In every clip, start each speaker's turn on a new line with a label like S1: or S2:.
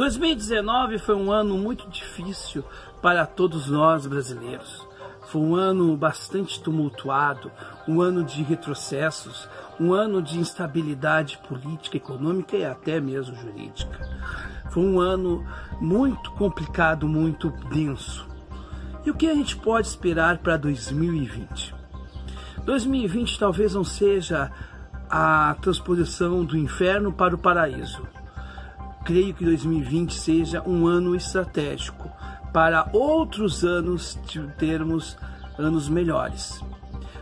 S1: 2019 foi um ano muito difícil para todos nós brasileiros. Foi um ano bastante tumultuado, um ano de retrocessos, um ano de instabilidade política, econômica e até mesmo jurídica. Foi um ano muito complicado, muito denso. E o que a gente pode esperar para 2020? 2020 talvez não seja a transposição do inferno para o paraíso. Creio que 2020 seja um ano estratégico para outros anos termos anos melhores.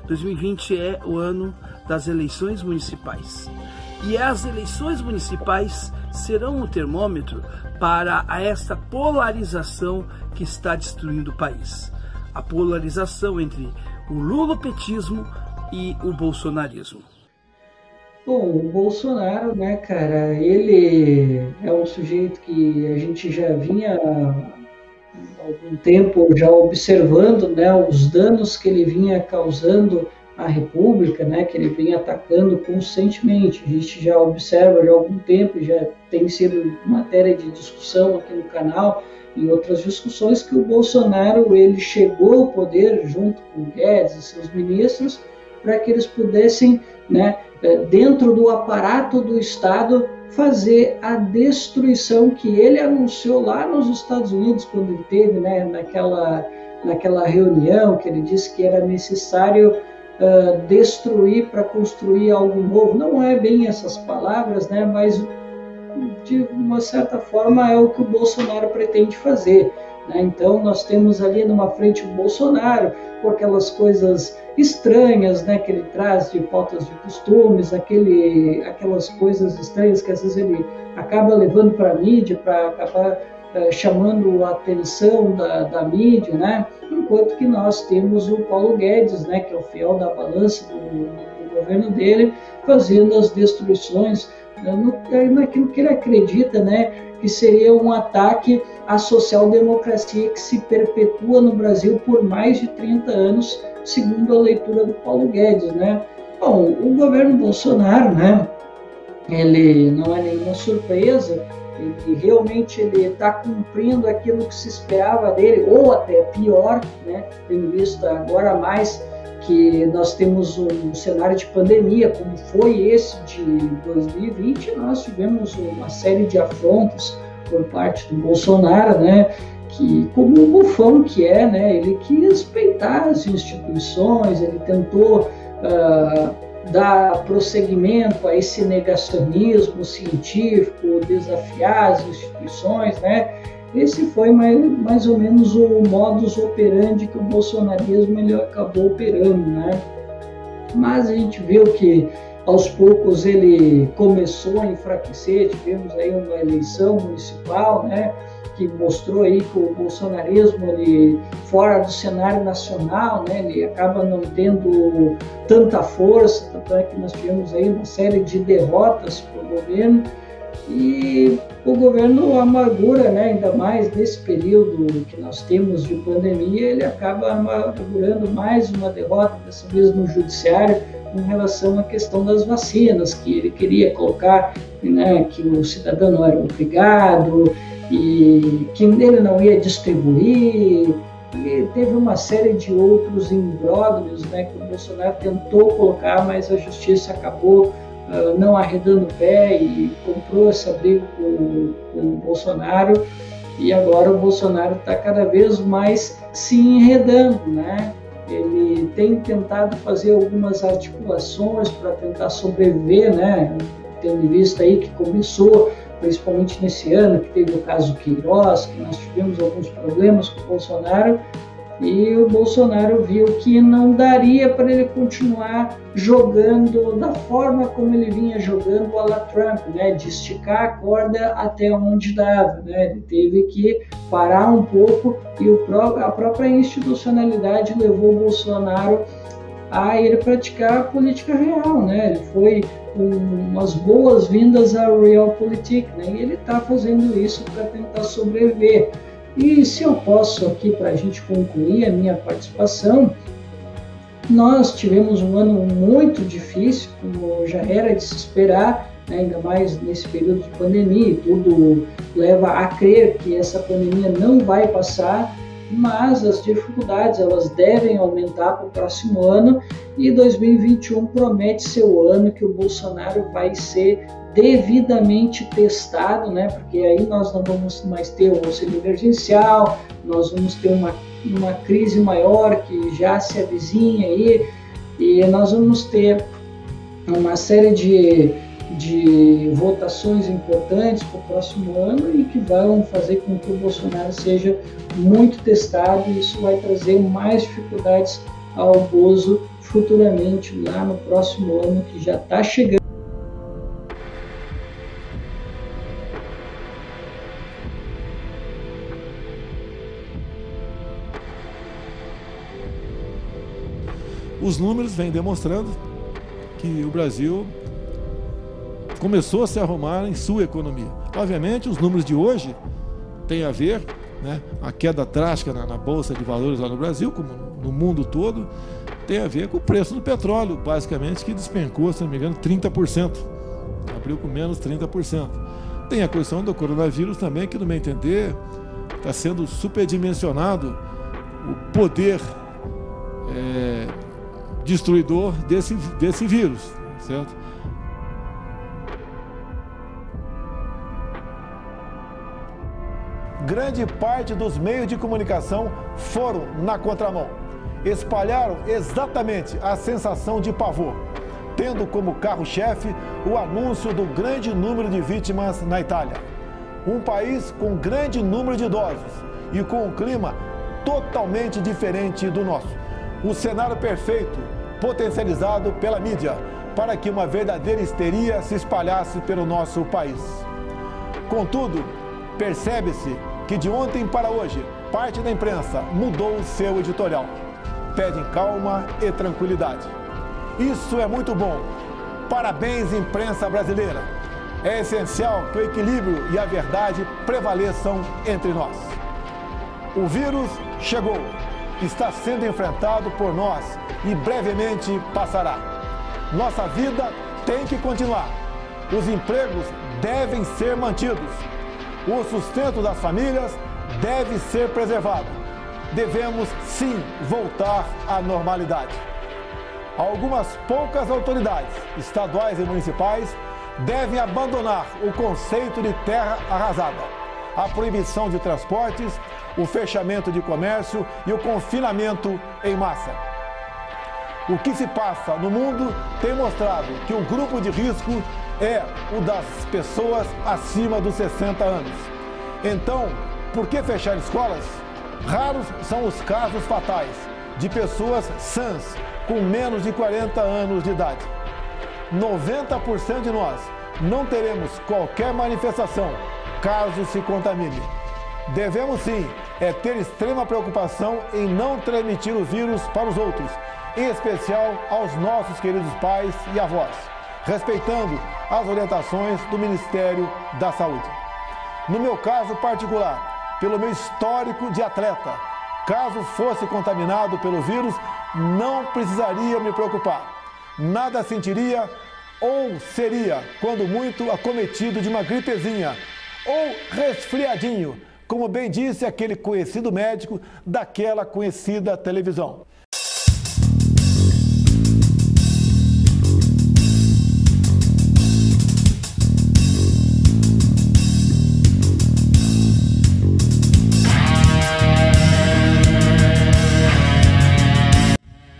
S1: 2020 é o ano das eleições municipais. E as eleições municipais serão o termômetro para esta polarização que está destruindo o país. A polarização entre o lulopetismo e o bolsonarismo.
S2: Bom, o Bolsonaro, né, cara, ele é um sujeito que a gente já vinha há algum tempo já observando, né, os danos que ele vinha causando à República, né, que ele vinha atacando constantemente. A gente já observa já há algum tempo, já tem sido matéria de discussão aqui no canal, em outras discussões, que o Bolsonaro ele chegou ao poder junto com Guedes e seus ministros para que eles pudessem, né, dentro do aparato do Estado, fazer a destruição que ele anunciou lá nos Estados Unidos, quando ele teve, né, naquela reunião, que ele disse que era necessário destruir para construir algo novo. Não é bem essas palavras, né, mas de uma certa forma é o que o Bolsonaro pretende fazer, né? Então nós temos ali numa frente o Bolsonaro com aquelas coisas estranhas, né, que ele traz de pautas de costumes, aquelas coisas estranhas que às vezes ele acaba levando para a mídia, para acabar chamando a atenção da mídia, né? Enquanto que nós temos o Paulo Guedes, né, que é o fiel da balança do governo dele, fazendo as destruições naquilo que ele acredita, né, que seria um ataque à social-democracia que se perpetua no Brasil por mais de 30 anos, segundo a leitura do Paulo Guedes, né? Bom, o governo Bolsonaro, né, ele não é nenhuma surpresa, ele realmente está cumprindo aquilo que se esperava dele, ou até pior, né, tendo visto agora mais que nós temos um cenário de pandemia, como foi esse de 2020, nós tivemos uma série de afrontas por parte do Bolsonaro, né, que, como o bufão que é, né, ele quis respeitar as instituições, ele tentou dar prosseguimento a esse negacionismo científico, desafiar as instituições, né. Esse foi mais ou menos o modus operandi que o bolsonarismo ele acabou operando, né? Mas a gente viu que aos poucos ele começou a enfraquecer. Tivemos aí uma eleição municipal, né, que mostrou aí que o bolsonarismo ele fora do cenário nacional, né, ele acaba não tendo tanta força, tanto é que nós tivemos aí uma série de derrotas para o governo. E o governo amargura, né, ainda mais nesse período que nós temos de pandemia, ele acaba amargurando mais uma derrota, dessa vez no judiciário, em relação à questão das vacinas, que ele queria colocar, né, que o cidadão não era obrigado e que ele não ia distribuir. E teve uma série de outros imbróglios, né, que o Bolsonaro tentou colocar, mas a justiça acabou não arredando o pé e comprou essa briga com o Bolsonaro, e agora o Bolsonaro está cada vez mais se enredando, né? Ele tem tentado fazer algumas articulações para tentar sobreviver, né? Tendo em vista aí que começou, principalmente nesse ano, que teve o caso Queiroz, que nós tivemos alguns problemas com o Bolsonaro, e o Bolsonaro viu que não daria para ele continuar jogando da forma como ele vinha jogando à la Trump, né, de esticar a corda até onde dava, né. Ele teve que parar um pouco e a própria institucionalidade levou o Bolsonaro a ele praticar a política real, né. Ele foi umas boas-vindas à Realpolitik, né, e ele está fazendo isso para tentar sobreviver. E se eu posso aqui, para a gente concluir a minha participação, nós tivemos um ano muito difícil, como já era de se esperar, né, ainda mais nesse período de pandemia, tudo leva a crer que essa pandemia não vai passar, mas as dificuldades elas devem aumentar para o próximo ano e 2021 promete ser o ano que o Bolsonaro vai ser devidamente testado, né? Porque aí nós não vamos mais ter o auxílio emergencial, nós vamos ter uma crise maior que já se avizinha aí, e nós vamos ter uma série de votações importantes para o próximo ano e que vão fazer com que o Bolsonaro seja muito testado, e isso vai trazer mais dificuldades ao Bozo futuramente, lá no próximo ano que já está chegando.
S3: Os números vêm demonstrando que o Brasil começou a se arrumar em sua economia. Obviamente, os números de hoje têm a ver, né, a queda drástica na Bolsa de Valores lá no Brasil, como no mundo todo, tem a ver com o preço do petróleo, basicamente, que despencou, se não me engano, 30%. Abriu com menos 30%. Tem a questão do coronavírus também, que, no meu entender, está sendo superdimensionado o poder destruidor desse vírus, certo? Grande parte dos meios de comunicação foram na contramão. Espalharam exatamente a sensação de pavor, tendo como carro-chefe o anúncio do grande número de vítimas na Itália. Um país com grande número de idosos e com um clima totalmente diferente do nosso. O cenário perfeito, potencializado pela mídia, para que uma verdadeira histeria se espalhasse pelo nosso país. Contudo, percebe-se que de ontem para hoje, parte da imprensa mudou o seu editorial. Pedem calma e tranquilidade. Isso é muito bom. Parabéns, imprensa brasileira. É essencial que o equilíbrio e a verdade prevaleçam entre nós. O vírus chegou, está sendo enfrentado por nós e brevemente passará. Nossa vida tem que continuar. Os empregos devem ser mantidos. O sustento das famílias deve ser preservado. Devemos, sim, voltar à normalidade. Algumas poucas autoridades, estaduais e municipais, devem abandonar o conceito de terra arrasada, a proibição de transportes, o fechamento de comércio e o confinamento em massa. O que se passa no mundo tem mostrado que o grupo de risco é o das pessoas acima dos 60 anos. Então, por que fechar escolas? Raros são os casos fatais de pessoas sãs com menos de 40 anos de idade. 90% de nós não teremos qualquer manifestação caso se contamine. Devemos sim ter extrema preocupação em não transmitir o vírus para os outros, em especial aos nossos queridos pais e avós, respeitando as orientações do Ministério da Saúde. No meu caso particular, pelo meu histórico de atleta, caso fosse contaminado pelo vírus, não precisaria me preocupar. Nada sentiria ou seria, quando muito, acometido de uma gripezinha ou resfriadinho, como bem disse aquele conhecido médico daquela conhecida televisão.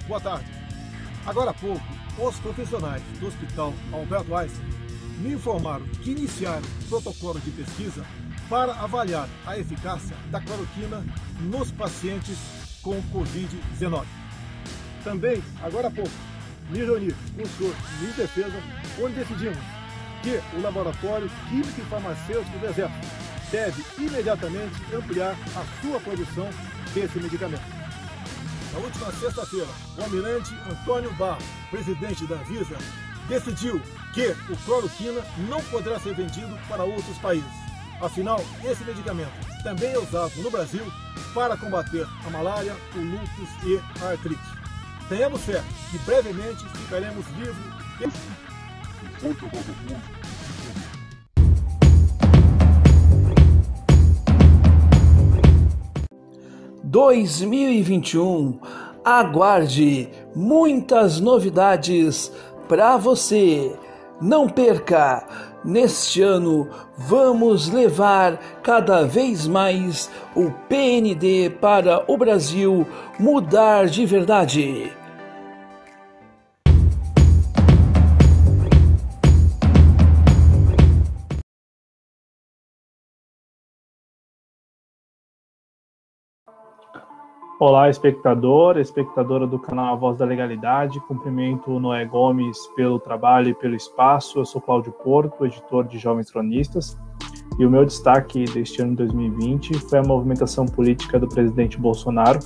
S4: Boa tarde. Agora há pouco, os profissionais do Hospital Alberto Einstein me informaram que iniciaram protocolo de pesquisa para avaliar a eficácia da cloroquina nos pacientes com Covid-19. Também, agora há pouco, me reuni com o senhor ministro de Defesa, onde decidimos que o Laboratório Químico e Farmacêutico do Exército deve imediatamente ampliar a sua produção desse medicamento. Na última sexta-feira, o almirante Antônio Barros, presidente da Anvisa, decidiu que o cloroquina não poderá ser vendido para outros países. Afinal, esse medicamento também é usado no Brasil para combater a malária, o lúpus e a artrite. Tenhamos fé que brevemente ficaremos livres.
S1: 2021. Aguarde muitas novidades para você. Não perca! Neste ano, vamos levar cada vez mais o PND para o Brasil mudar de verdade.
S5: Olá, espectadora do canal A Voz da Legalidade. Cumprimento o Noé Gomes pelo trabalho e pelo espaço. Eu sou Cláudio Porto, editor de Jovens Cronistas. E o meu destaque deste ano de 2020 foi a movimentação política do presidente Bolsonaro,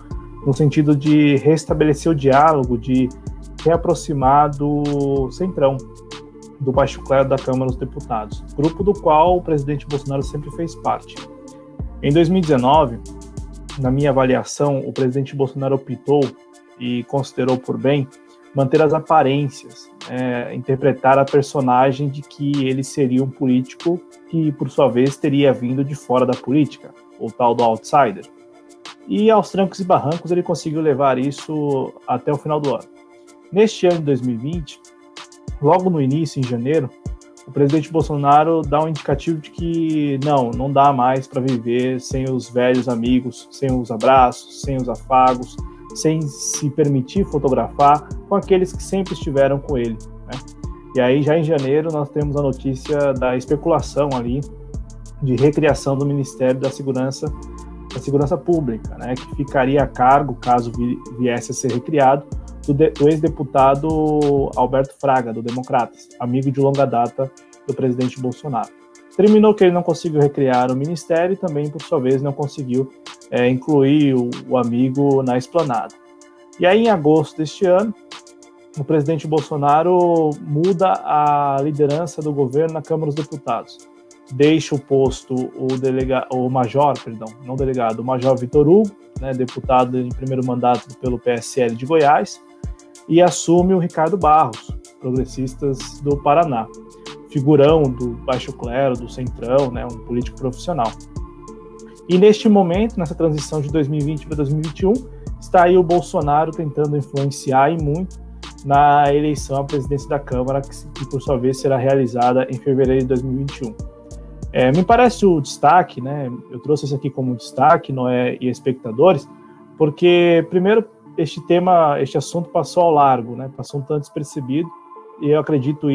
S5: no sentido de restabelecer o diálogo, de reaproximar do Centrão, do Baixo Clero da Câmara dos Deputados, grupo do qual o presidente Bolsonaro sempre fez parte. Em 2019, na minha avaliação, o presidente Bolsonaro optou e considerou por bem manter as aparências, interpretar a personagem de que ele seria um político que, por sua vez, teria vindo de fora da política, o tal do outsider. E aos trancos e barrancos ele conseguiu levar isso até o final do ano. Neste ano de 2020, logo no início, em janeiro, o presidente Bolsonaro dá um indicativo de que não dá mais para viver sem os velhos amigos, sem os abraços, sem os afagos, sem se permitir fotografar com aqueles que sempre estiveram com ele, né? E aí, já em janeiro, nós temos a notícia da especulação ali de recriação do Ministério da Segurança Pública, né, que ficaria a cargo, caso viesse a ser recriado, do ex-deputado Alberto Fraga, do Democratas, amigo de longa data do presidente Bolsonaro. Terminou que ele não conseguiu recriar o ministério e também, por sua vez, não conseguiu incluir o amigo na esplanada. E aí, em agosto deste ano, o presidente Bolsonaro muda a liderança do governo na Câmara dos Deputados. Deixa o posto o Major Vitor Hugo, né, deputado em primeiro mandato pelo PSL de Goiás, e assume o Ricardo Barros, progressistas do Paraná, figurão do Baixo Clero, do Centrão, né, um político profissional. E neste momento, nessa transição de 2020 para 2021, está aí o Bolsonaro tentando influenciar e muito na eleição à presidência da Câmara, que por sua vez será realizada em fevereiro de 2021. Me parece o destaque, né? Eu trouxe isso aqui como destaque, Noé e espectadores, porque, primeiro, este assunto passou ao largo, né? Passou um tanto despercebido, e eu acredito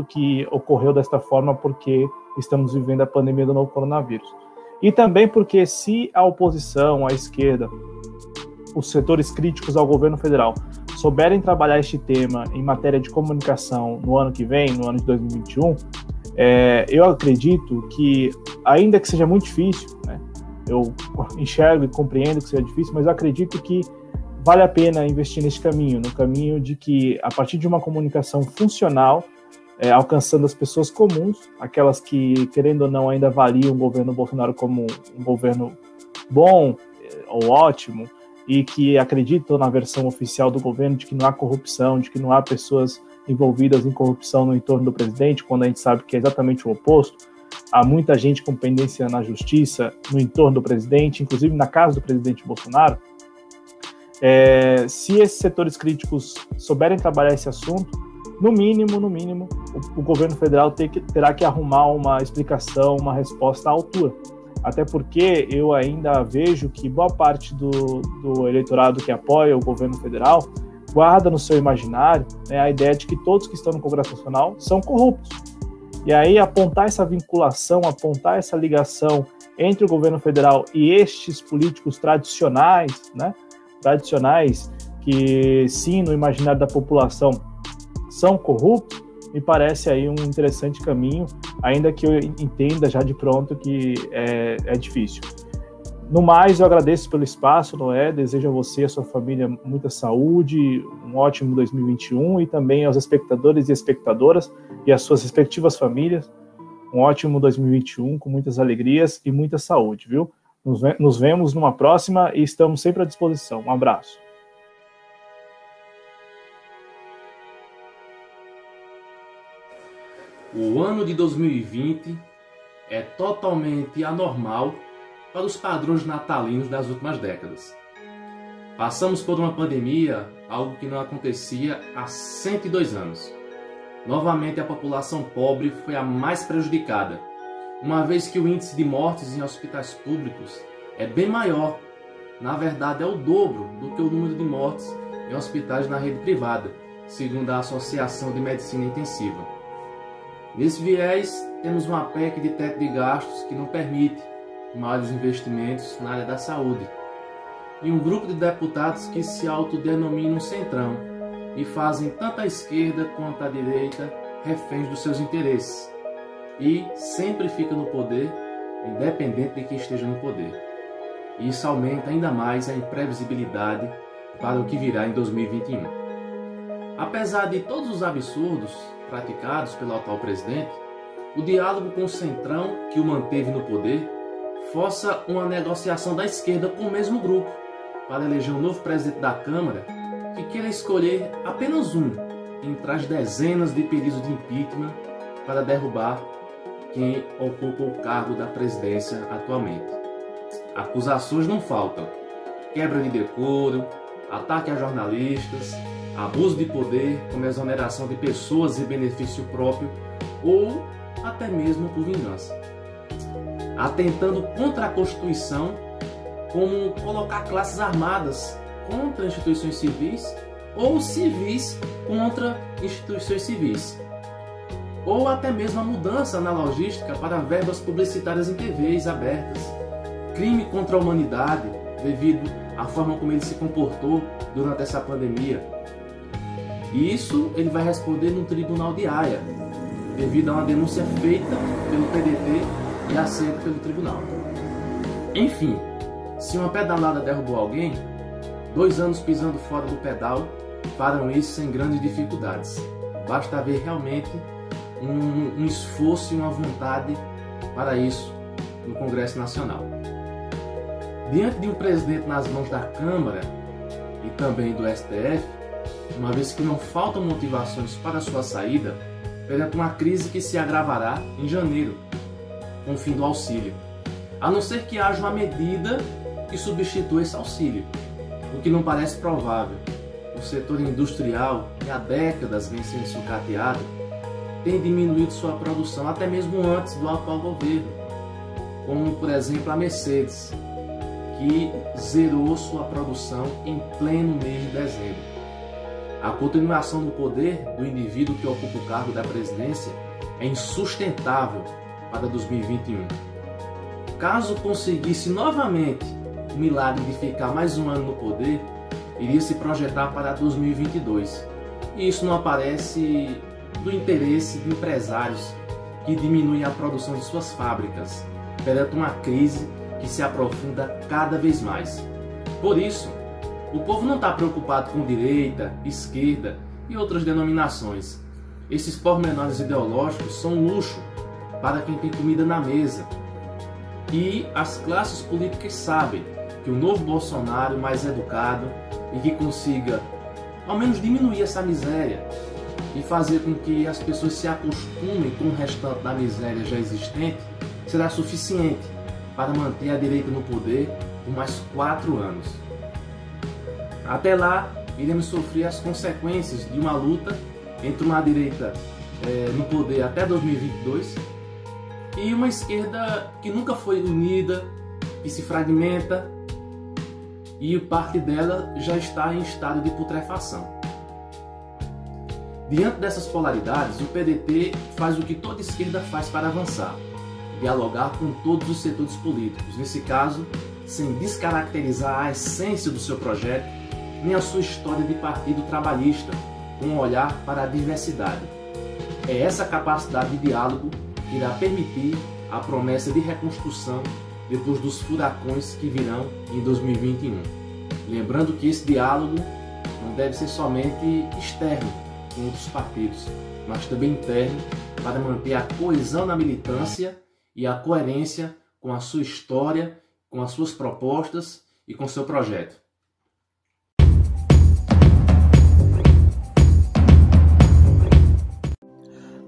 S5: que ocorreu desta forma porque estamos vivendo a pandemia do novo coronavírus. E também porque, se a oposição, a esquerda, os setores críticos ao governo federal souberem trabalhar este tema em matéria de comunicação no ano que vem, no ano de 2021, eu acredito que, ainda que seja muito difícil, né, eu enxergo e compreendo que seja difícil, mas eu acredito que vale a pena investir nesse caminho, no caminho de que, a partir de uma comunicação funcional, alcançando as pessoas comuns, aquelas que, querendo ou não, ainda avaliam o governo Bolsonaro como um governo bom ou ótimo, e que acreditam na versão oficial do governo de que não há corrupção, de que não há pessoas envolvidas em corrupção no entorno do presidente, quando a gente sabe que é exatamente o oposto. Há muita gente com pendência na justiça no entorno do presidente, inclusive na casa do presidente Bolsonaro. Se esses setores críticos souberem trabalhar esse assunto, no mínimo, o governo federal terá que arrumar uma explicação, uma resposta à altura. Até porque eu ainda vejo que boa parte do eleitorado que apoia o governo federal guarda no seu imaginário, né, a ideia de que todos que estão no Congresso Nacional são corruptos. E aí apontar essa vinculação, apontar essa ligação entre o governo federal e estes políticos tradicionais, né, que sim, no imaginário da população são corruptos, me parece aí um interessante caminho, ainda que eu entenda já de pronto que é difícil. No mais, eu agradeço pelo espaço, Noé, desejo a você e a sua família muita saúde, um ótimo 2021, e também aos espectadores e espectadoras e às suas respectivas famílias, um ótimo 2021 com muitas alegrias e muita saúde, viu? Nos vemos numa próxima e estamos sempre à disposição. Um abraço.
S6: O ano de 2020 é totalmente anormal para os padrões natalinos das últimas décadas. Passamos por uma pandemia, algo que não acontecia há 102 anos. Novamente, a população pobre foi a mais prejudicada, uma vez que o índice de mortes em hospitais públicos é bem maior. Na verdade, é o dobro do que o número de mortes em hospitais na rede privada, segundo a Associação de Medicina Intensiva. Nesse viés, temos uma PEC de teto de gastos que não permite maiores investimentos na área da saúde, e um grupo de deputados que se autodenominam centrão e fazem tanto a esquerda quanto a direita reféns dos seus interesses, e sempre fica no poder, independente de quem esteja no poder. E isso aumenta ainda mais a imprevisibilidade para o que virá em 2021. Apesar de todos os absurdos praticados pelo atual presidente, o diálogo com o centrão que o manteve no poder força uma negociação da esquerda com o mesmo grupo para eleger um novo presidente da Câmara que queira escolher apenas um entre as dezenas de pedidos de impeachment para derrubar quem ocupa o cargo da presidência atualmente. Acusações não faltam: quebra de decoro, ataque a jornalistas, abuso de poder, como exoneração de pessoas e benefício próprio, ou até mesmo por vingança. Atentando contra a Constituição, como colocar classes armadas contra instituições civis ou civis contra instituições civis, ou até mesmo a mudança na logística para verbas publicitárias em TVs abertas, crime contra a humanidade devido à forma como ele se comportou durante essa pandemia. E isso ele vai responder no Tribunal de Haia, devido a uma denúncia feita pelo PDT e aceita pelo tribunal. Enfim, se uma pedalada derrubou alguém, 2 anos pisando fora do pedal farão isso sem grandes dificuldades. Basta haver realmente um esforço e uma vontade para isso no Congresso Nacional. Diante de um presidente nas mãos da Câmara e também do STF, uma vez que não faltam motivações para sua saída, perante uma crise que se agravará em janeiro, com o fim do auxílio, a não ser que haja uma medida que substitua esse auxílio, o que não parece provável. O setor industrial, que há décadas vem sendo sucateado, tem diminuído sua produção até mesmo antes do atual governo, como por exemplo a Mercedes, que zerou sua produção em pleno mês de dezembro. A continuação do poder do indivíduo que ocupa o cargo da presidência é insustentável para 2021. Caso conseguisse novamente o milagre de ficar mais um ano no poder, iria se projetar para 2022. E isso não aparece do interesse de empresários que diminuem a produção de suas fábricas perante uma crise que se aprofunda cada vez mais. Por isso, o povo não está preocupado com direita, esquerda e outras denominações. Esses pormenores ideológicos são um luxo para quem tem comida na mesa. E as classes políticas sabem que o novo Bolsonaro mais educado e que consiga ao menos diminuir essa miséria e fazer com que as pessoas se acostumem com o restante da miséria já existente, será suficiente para manter a direita no poder por mais 4 anos. Até lá, iremos sofrer as consequências de uma luta entre uma direita no poder até 2022 e uma esquerda que nunca foi unida, que se fragmenta, e parte dela já está em estado de putrefação. Diante dessas polaridades, o PDT faz o que toda esquerda faz para avançar: dialogar com todos os setores políticos, nesse caso, sem descaracterizar a essência do seu projeto, nem a sua história de partido trabalhista, com um olhar para a diversidade. É essa capacidade de diálogo que irá permitir a promessa de reconstrução depois dos furacões que virão em 2021. Lembrando que esse diálogo não deve ser somente externo com outros partidos, mas também interno, para manter a coesão na militância e a coerência com a sua história, com as suas propostas e com seu projeto.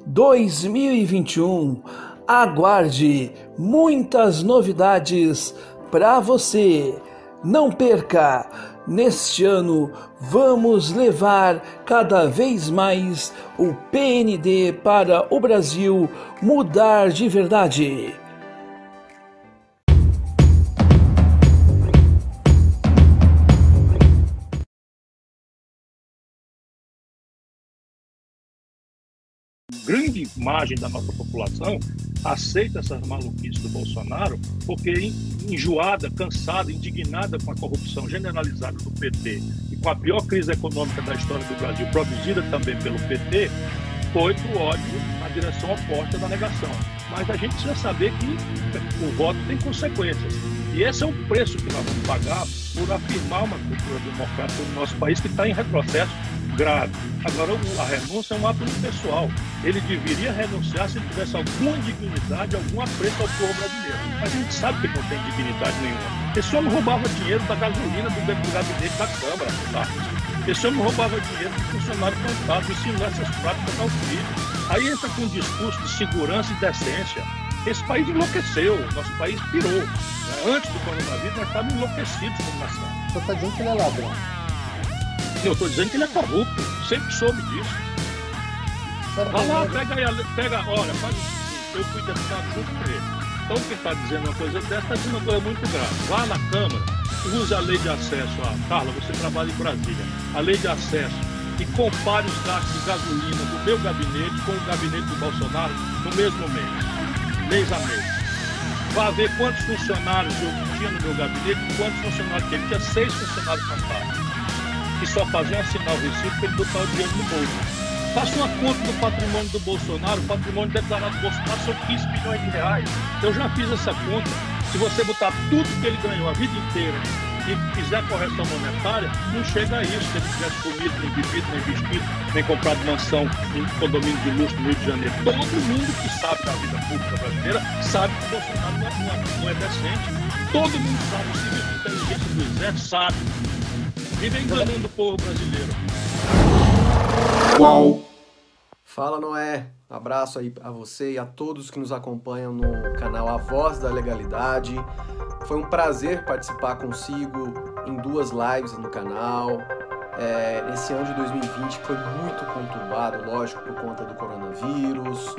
S1: Em 2021, aguarde muitas novidades para você. Não perca! Neste ano, vamos levar cada vez mais o PND para o Brasil mudar de verdade.
S7: Grande margem da nossa população aceita essas maluquices do Bolsonaro porque enjoada, cansada, indignada com a corrupção generalizada do PT e com a pior crise econômica da história do Brasil, produzida também pelo PT, foi para o ódio na direção oposta da negação. Mas a gente precisa saber que o voto tem consequências. E esse é o preço que nós vamos pagar por afirmar uma cultura democrática no nosso país que está em retrocesso grave. Agora, a renúncia é um ato pessoal. Ele deveria renunciar se ele tivesse alguma dignidade, algum apreço ao povo brasileiro. Mas a gente sabe que ele não tem dignidade nenhuma. Esse homem roubava dinheiro da gasolina do gabinete da Câmara, tá? Esse homem roubava dinheiro do funcionário fantasma, ensinou essas práticas aos filhos. Aí entra com um discurso de segurança e decência. Esse país enlouqueceu, nosso país pirou. Antes do coronavírus, nós estávamos enlouquecidos como nação.
S8: Você está dizendo que ele é ladrão?
S7: Eu estou dizendo que ele é corrupto, sempre soube disso. Vai lá, pega, olha, faz o seguinte, eu fui deputado junto com ele. Então quem está dizendo uma coisa dessa está dizendo uma coisa muito grave. Vá na Câmara, use a lei de acesso, Carla, você trabalha em Brasília, a lei de acesso, e compare os gastos de gasolina do meu gabinete com o gabinete do Bolsonaro no mesmo mês a mês. Vá ver quantos funcionários eu tinha no meu gabinete e quantos funcionários que ele tinha. 6 funcionários fantásticos que só faziam assinar o recibo para ele botar o dinheiro no bolso. Faça uma conta do patrimônio do Bolsonaro, o patrimônio declarado do Bolsonaro são 15 bilhões de reais. Eu já fiz essa conta. Se você botar tudo que ele ganhou a vida inteira e fizer a correção monetária, não chega a isso. Se ele tivesse comido, nem bebido, nem vestido, nem comprado mansão em condomínio de luxo no Rio de Janeiro. Todo mundo que sabe da vida pública brasileira sabe que o Bolsonaro não é decente. Todo mundo sabe, o civil de inteligência do exército sabe. Vive enganando o povo brasileiro.
S8: Uau! Fala, Noé. Abraço aí a você e a todos que nos acompanham no canal A Voz da Legalidade. Foi um prazer participar consigo em 2 lives no canal. Esse ano de 2020 foi muito conturbado, lógico, por conta do coronavírus,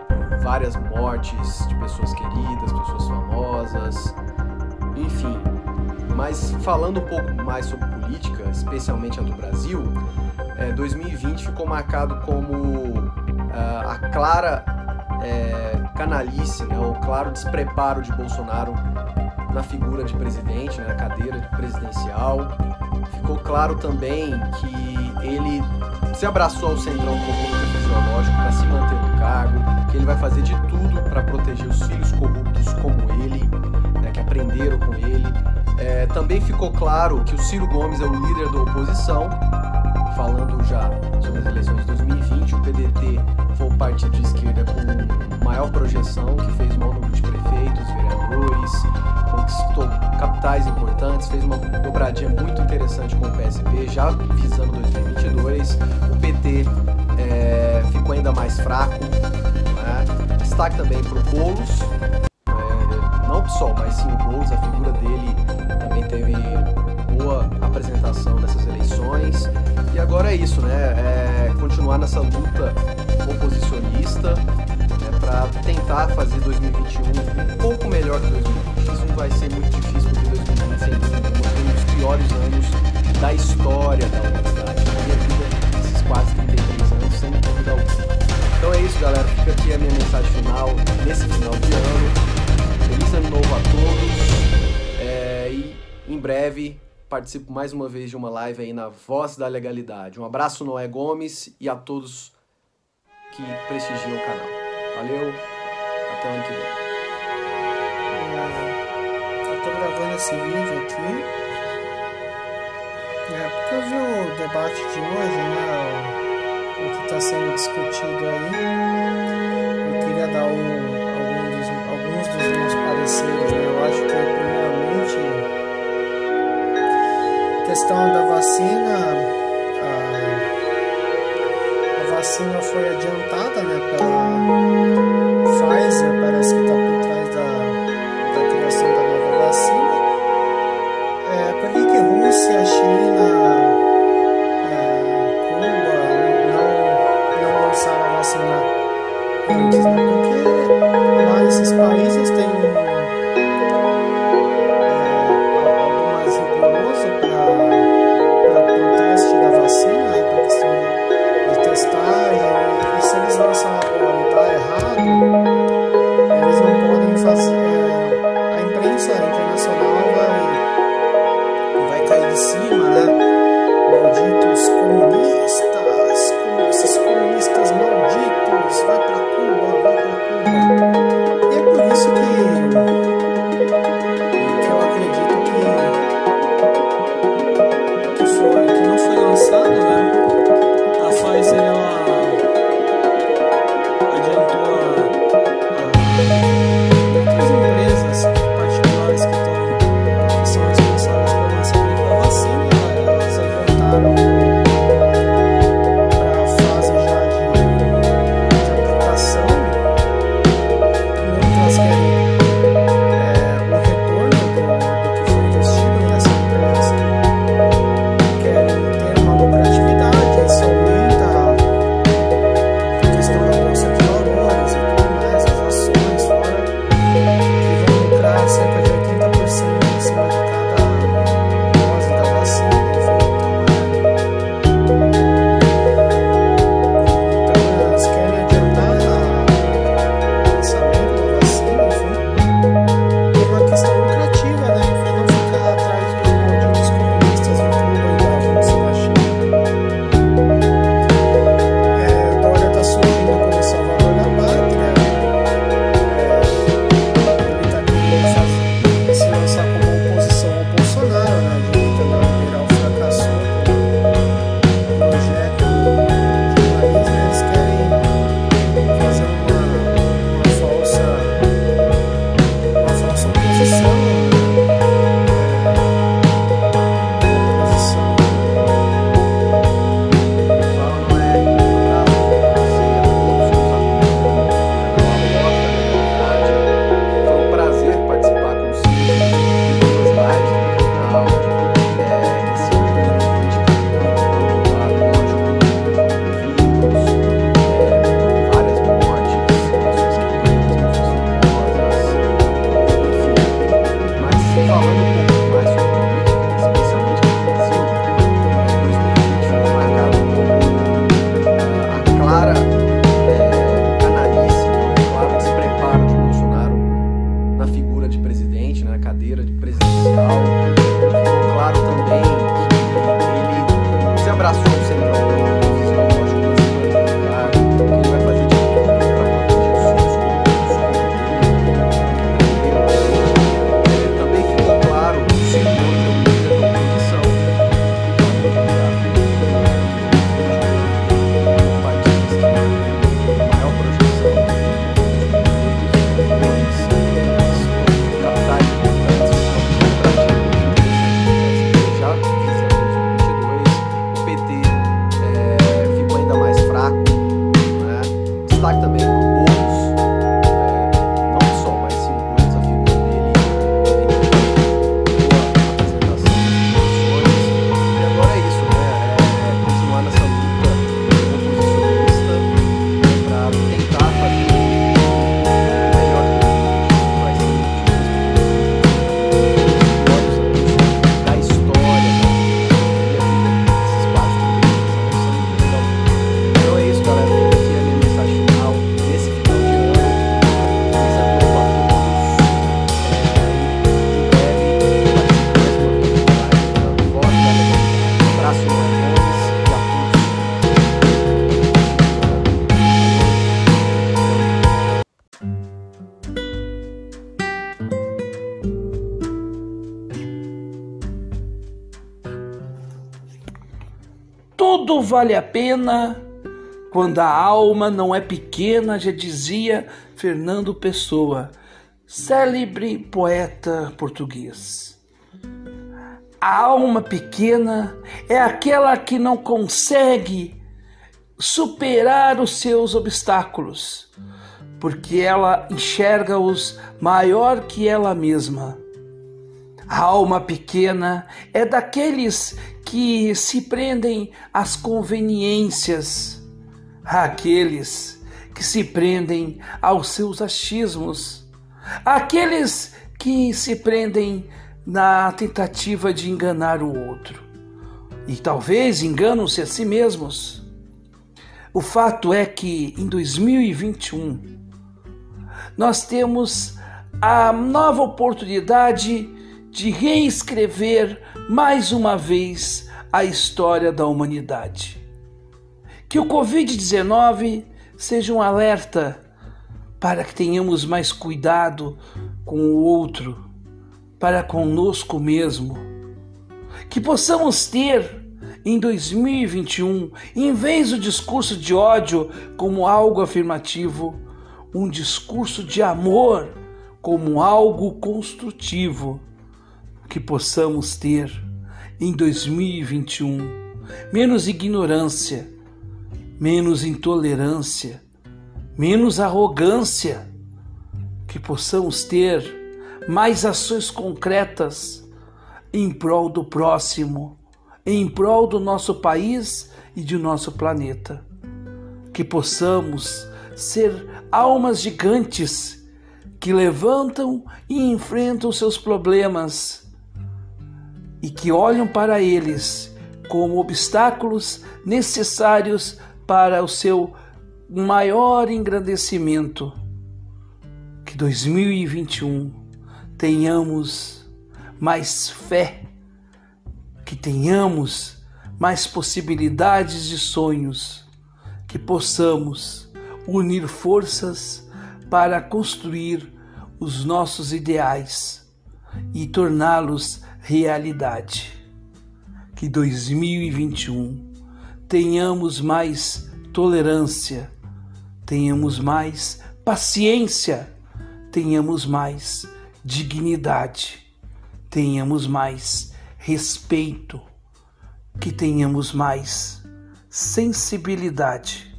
S8: por várias mortes de pessoas queridas, pessoas famosas, enfim. Mas falando um pouco mais sobre política, especialmente a do Brasil, 2020 ficou marcado como a clara canalice, né, o claro despreparo de Bolsonaro na figura de presidente, né, na cadeira presidencial. Ficou claro também que ele se abraçou ao centrão corrupto fisiológico para se manter no cargo, que ele vai fazer de tudo para proteger os filhos corruptos como ele, né, que aprenderam com ele. Também ficou claro que o Ciro Gomes é o líder da oposição. Falando já sobre as eleições de 2020, o PDT foi o partido de esquerda com maior projeção, que fez o maior número de prefeitos, vereadores, conquistou capitais importantes, fez uma dobradinha muito interessante com o PSB, já visando 2022. O PT ficou ainda mais fraco, né? Destaque também para o Boulos, não o PSOL, mas sim o Boulos, a figura dele também teve boa apresentação nessas eleições. E agora é isso, né? Continuar nessa luta oposicionista para tentar fazer 2021 um pouco melhor que 2020. Isso não vai ser muito difícil, porque 2020 sem dúvida foi um dos piores anos da história da humanidade. Na minha vida, esses quase 33 anos, sem dúvida alguma. Então é isso, galera. Fica aqui a minha mensagem final nesse final de ano. Feliz ano novo a todos. E em breve participo mais uma vez de uma live aí na Voz da Legalidade. Um abraço, Noé Gomes, e a todos que prestigiam o canal. Valeu, até o ano que vem.
S9: Eu tô gravando esse vídeo aqui porque eu vi o debate de hoje, né, o que está sendo discutido aí. Eu queria dar alguns dos meus pareceres, né? Eu acho que, primeiramente, a questão da vacina, a vacina foi adiantada, né, pela Pfizer, parece que está por trás da criação da nova vacina. aí de cima, né? Malditos comunistas, esses comunistas malditos, vai pra Cuba, vai pra Cuba. E é por isso que eu acredito que não foi lançado, né? A Pfizer, ela adiantou outras empresas particulares que são responsáveis pelo lançamento da vacina, elas adiantaram para a fase já de aplicação. Primeiro que elas querem o retorno do que foi investido nessa empresa, querem ter uma lucratividade, isso aumenta a questão da bolsa de valores e tudo mais, as ações fora que vão lucrar cerca de 80% em cima de cada dose da vacina, enfim. Então elas querem adiantar o lançamento da vacina, enfim, por uma questão lucrativa, né? Para não ficar atrás dos malditos comunistas de Cuba e da Rússia e da China. Dória está surgindo como salvador da pátria. Ele está querendo se lançar como oposição ao Bolsonaro, né? A direita neoliberal fracassou com o projeto de país, né? Eles querem fazer uma falsa oposição, né?
S8: Foi um prazer participar consigo de duas lives do canal. Esse ano de 2020 várias mortes, pessoas queridas, pessoas famosas, enfim. Mas falando um pouco mais sobre política, especialmente no Brasil, 2020 foi marcado por a clara canalice, um claro despreparo de Bolsonaro na figura de presidente, na cadeira de presidencial. Ficou claro também que ele se abraçou sempre ao fisiológico da cidade, que ele vai fazer de tudo para proteger os seus também ficou claro o senhor da oposição, o partido que tem a maior projeção capitais importantes, já fizemos em 2022, o PT ficou ainda mais fraco, né? Destaque também para o Boulos, não só, mas sim mais a figura dele, boa apresentação das instituições, e agora é isso, né? Continuar nessa luta oposicionista para tentar fazer o melhor que vai ser da história, da vida desses quase 33 anos. Então é isso, galera. Fica aqui a minha mensagem final nesse final de ano. Feliz ano novo a todos. Em breve, participe mais uma vez da live da Voz da Legalidade. Um abraço, Noé Gomes, e a
S1: Tudo vale a pena quando a alma não é pequena, já dizia Fernando Pessoa, célebre poeta português. A alma pequena é aquela que não consegue superar os seus obstáculos, porque ela enxerga-os maior que ela mesma. A alma pequena é daqueles que se prendem às conveniências, àqueles que se prendem aos seus achismos, àqueles que se prendem na tentativa de enganar o outro. E talvez enganam-se a si mesmos. O fato é que em 2021 nós temos a nova oportunidade de reescrever mais uma vez a história da humanidade. Que o Covid-19 seja um alerta para que tenhamos mais cuidado com o outro, para conosco mesmo. Que possamos ter, em 2021, em vez do discurso de ódio como algo afirmativo, um discurso de amor como algo construtivo. Que possamos ter, em 2021, menos ignorância, menos intolerância, menos arrogância. Que possamos ter mais ações concretas em prol do próximo, em prol do nosso país e de nosso planeta. Que possamos ser almas gigantes que levantam e enfrentam seus problemas e que olham para eles como obstáculos necessários para o seu maior engrandecimento. Que 2021 tenhamos mais fé, que tenhamos mais possibilidades de sonhos, que possamos unir forças para construir os nossos ideais e torná-los realidade. Que 2021 tenhamos mais tolerância, tenhamos mais paciência, tenhamos mais dignidade, tenhamos mais respeito, que tenhamos mais sensibilidade.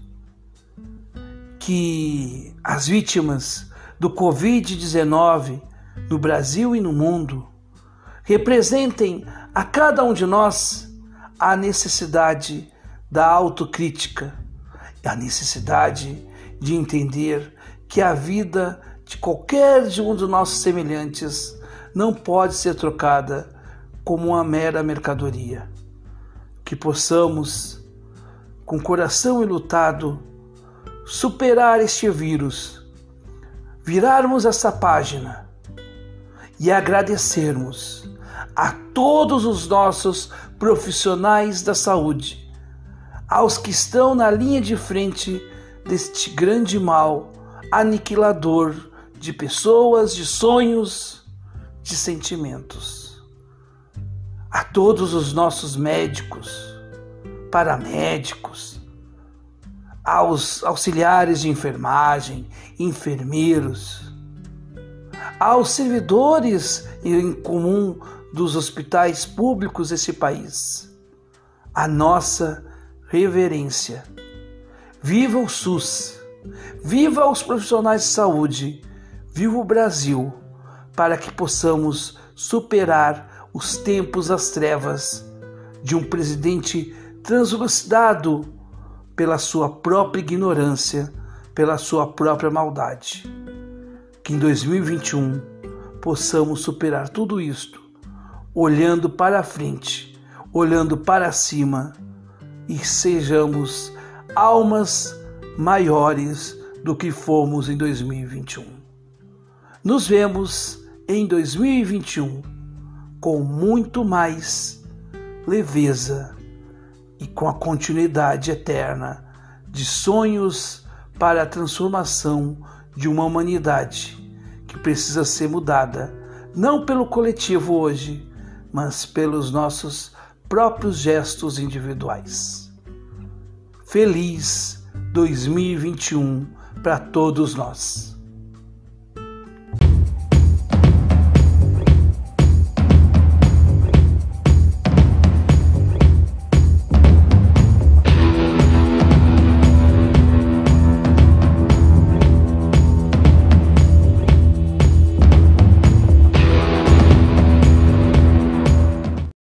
S1: Que as vítimas do Covid-19 no Brasil e no mundo representem a cada um de nós a necessidade da autocrítica, a necessidade de entender que a vida de qualquer um dos nossos semelhantes não pode ser trocada como uma mera mercadoria. Que possamos, com coração enlutado, superar este vírus, virarmos essa página e agradecermos a todos os nossos profissionais da saúde, aos que estão na linha de frente deste grande mal aniquilador de pessoas, de sonhos, de sentimentos. A todos os nossos médicos, paramédicos, aos auxiliares de enfermagem, enfermeiros, aos servidores em comum dos hospitais públicos desse país, a nossa reverência. Viva o SUS, viva os profissionais de saúde, viva o Brasil, para que possamos superar os tempos das trevas de um presidente translucidado pela sua própria ignorância, pela sua própria maldade. Que em 2021 possamos superar tudo isto, olhando para a frente, olhando para cima, e sejamos almas maiores do que fomos em 2021. Nos vemos em 2021 com muito mais leveza e com a continuidade eterna de sonhos para a transformação de uma humanidade que precisa ser mudada, não pelo coletivo hoje, mas pelos nossos próprios gestos individuais. Feliz 2021 para todos nós.